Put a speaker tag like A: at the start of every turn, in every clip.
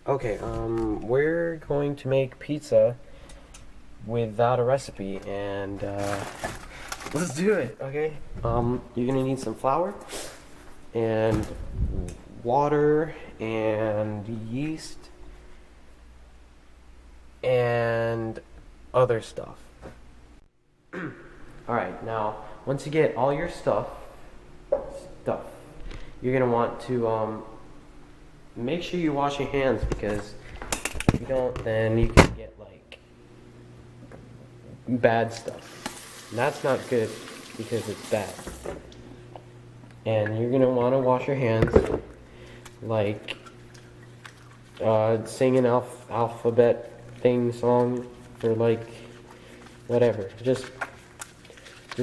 A: Okay, we're going to make pizza without a recipe, and let's do it, okay? You're gonna need some flour, and water, and yeast, and other stuff. Alright, now, once you get all your stuff, you're gonna want to, make sure you wash your hands, because if you don't, then you can get like bad stuff. And that's not good because it's bad. And you're gonna want to wash your hands like sing an alphabet thing song for like whatever. Just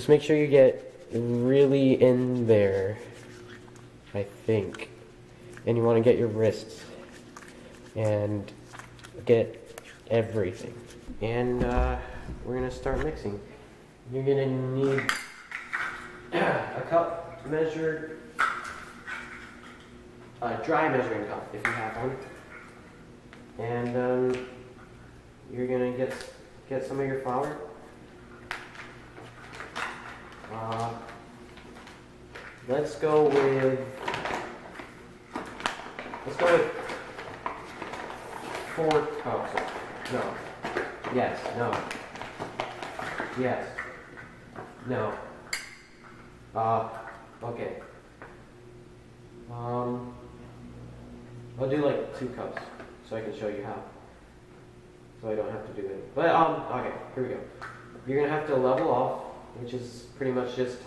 A: make sure you get really in there, I think. And you want to get your wrists and get everything. And we're gonna start mixing. You're gonna need a cup measured, a dry measuring cup if you have one. And you're gonna get some of your flour. Let's go with 4 cups. No. Yes. No. Yes. No. Okay. I'll do like 2 cups so I can show you how. So I don't have to do it. But, okay, here we go. You're gonna have to level off, which is pretty much just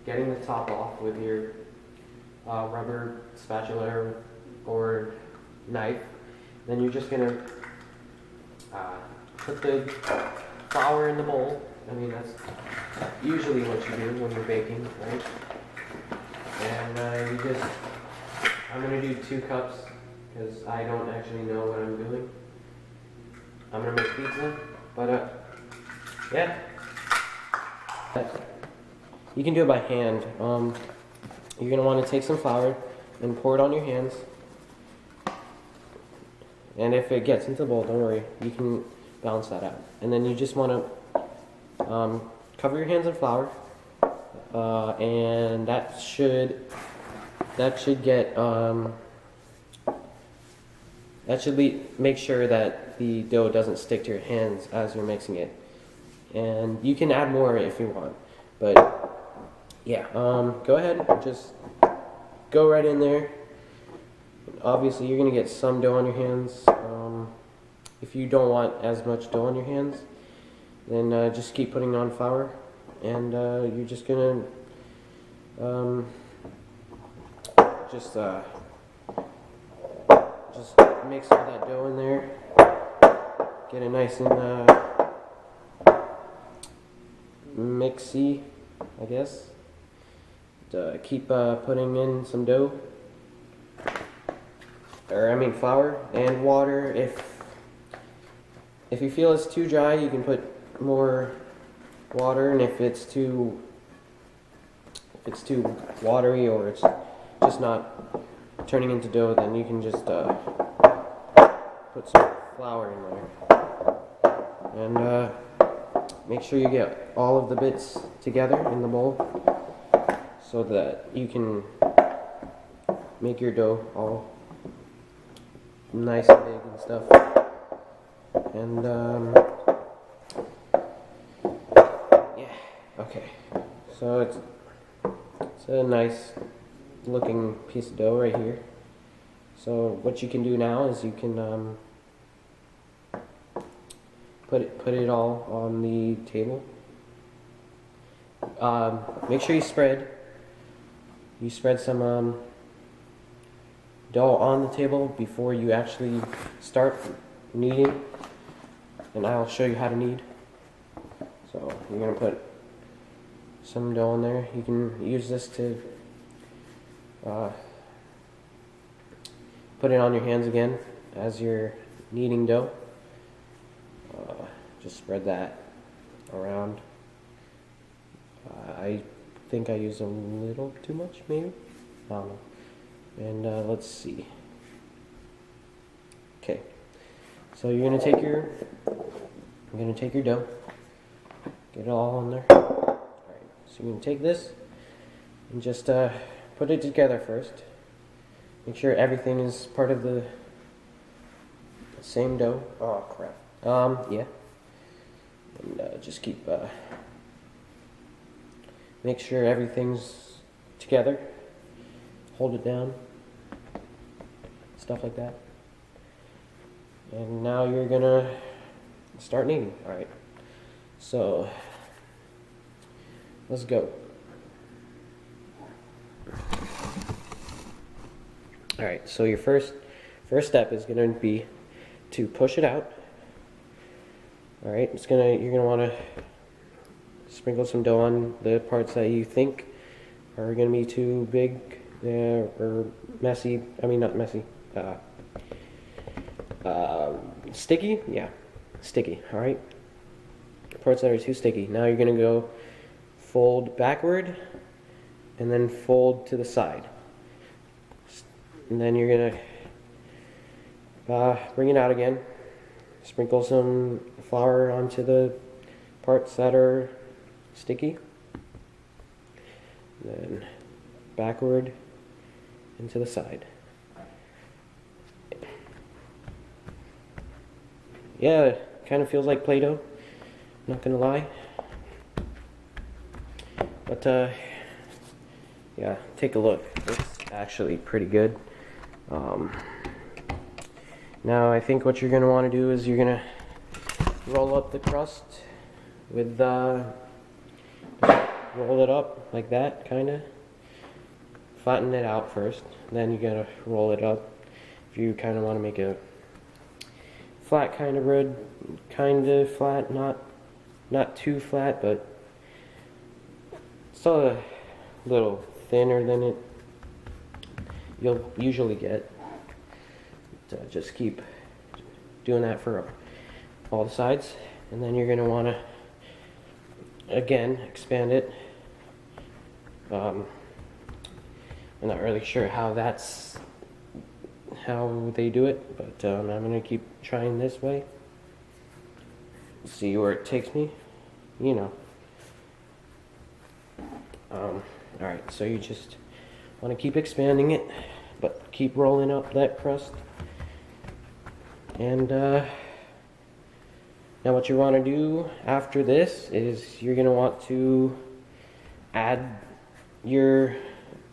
A: getting the top off with your rubber spatula or knife. Then you're just gonna put the flour in the bowl. I mean, that's usually what you do when you're baking, right? And I'm gonna do 2 cups because I don't actually know what I'm doing. I'm gonna make pizza, but yeah. You can do it by hand. You're gonna want to take some flour and pour it on your hands. And if it gets into the bowl, don't worry, you can balance that out. And then you just want to cover your hands in flour, and that should make sure that the dough doesn't stick to your hands as you're mixing it. And you can add more if you want, but yeah, go ahead, just go right in there. Obviously, you're going to get some dough on your hands. If you don't want as much dough on your hands, then just keep putting on flour. And you're just going to just mix all that dough in there. Get it nice and mixy, I guess. Keep putting in some dough. Flour and water. If you feel it's too dry, you can put more water, and if it's too watery or it's just not turning into dough, then you can just put some flour in there. And make sure you get all of the bits together in the bowl so that you can make your dough all nice and big and stuff. And yeah, okay. So it's a nice looking piece of dough right here. So what you can do now is you can put it all on the table. Make sure you spread some dough on the table before you actually start kneading, and I'll show you how to knead. So you're going to put some dough in there. You can use this to put it on your hands again as you're kneading dough. Just spread that around. I think I used a little too much, maybe? I don't know. And let's see. Okay. So you're gonna take your dough, get it all on there. All right. So you're gonna take this and just put it together first. Make sure everything is part of the same dough. Oh crap. Yeah. And just keep make sure everything's together. Hold it down. Stuff like that. And now you're gonna start kneading. Alright. So let's go. Alright, so your first step is gonna be to push it out. Alright, you're gonna wanna sprinkle some dough on the parts that you think are gonna be too big or messy. I mean, not messy. Sticky? Yeah, sticky. Alright. Parts that are too sticky. Now you're gonna go fold backward and then fold to the side. And then you're gonna bring it out again. Sprinkle some flour onto the parts that are sticky. Then backward and to the side. Yeah, it kind of feels like Play-Doh, not gonna lie. But yeah, take a look. It's actually pretty good. Now I think what you're gonna want to do is you're gonna roll up the crust with roll it up like that, kinda. Flatten it out first, then you gotta roll it up. If you kind of want to make a flat kind of bread, kind of flat, not too flat, but still a little thinner than you'll usually get. Just keep doing that for all the sides, and then you're going to want to again expand it. I'm not really sure how they do it, but I'm going to keep trying this way. See where it takes me, you know. Alright, so you just want to keep expanding it, but keep rolling up that crust. And now what you want to do after this is you're going to want to add your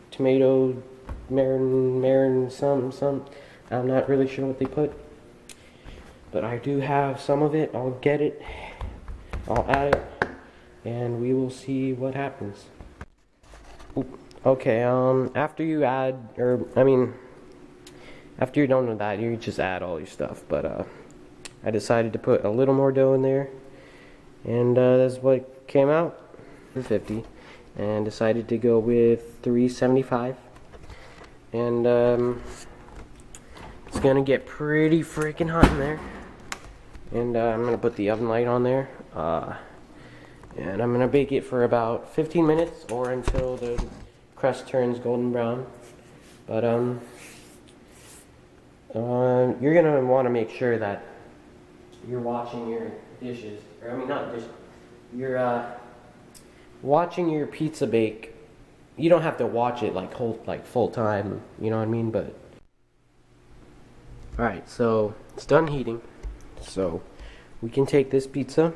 A: tomato marin some. I'm not really sure what they put, but I do have some of it. I'll get it, I'll add it, and we will see what happens. Oop. Okay, after you're done with that, you just add all your stuff. But I decided to put a little more dough in there, and that's what came out. 50, and decided to go with 375. And it's gonna get pretty freaking hot in there. And I'm gonna put the oven light on there, and I'm gonna bake it for about 15 minutes or until the crust turns golden brown. But you're gonna want to make sure that you're watching your dishes, or I mean not dishes. You're watching your pizza bake. You don't have to watch it like full time, you know what I mean? But all right, so it's done heating. So we can take this pizza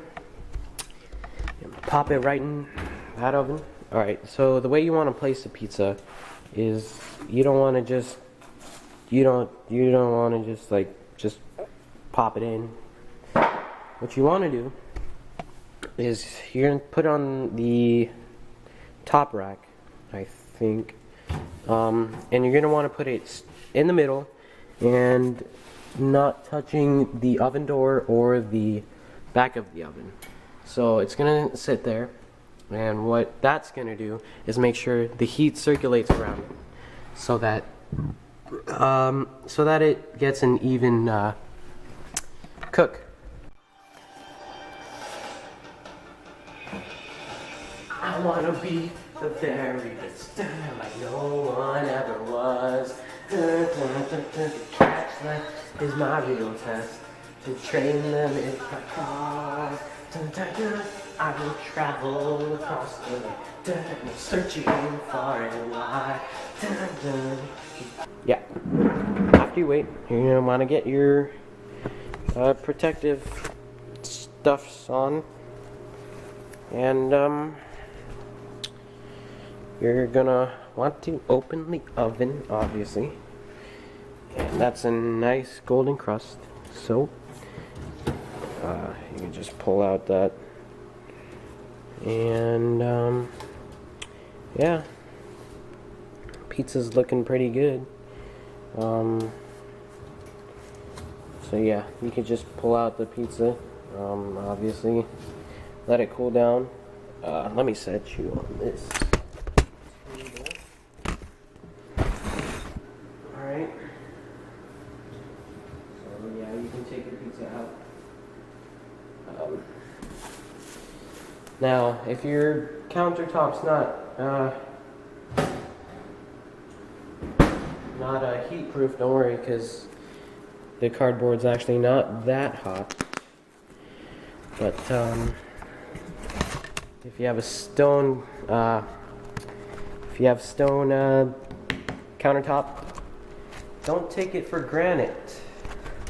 A: and pop it right in that oven. All right, so the way you want to place the pizza is you don't want to just just pop it in. What you want to do is you're going to put on the top rack, I think, and you're going to want to put it in the middle and not touching the oven door or the back of the oven. So it's going to sit there, and what that's going to do is make sure the heat circulates around it so that it gets an even cook. I wanna be the very best like no one ever was. Catch that is my real test. To train them if I call. I will travel across the land, searching far and wide. Yeah. After you wait, you're gonna want to get your protective stuffs on, and you're gonna want to open the oven, obviously, and that's a nice golden crust. So you can just pull out that, and yeah, pizza's looking pretty good. So yeah, you can just pull out the pizza, obviously let it cool down. Let me set you on this table. Alright, so yeah, you can take your pizza out. Now if your countertop's not heat proof, don't worry, because the cardboard's actually not that hot. But if you have stone countertop, don't take it for granted.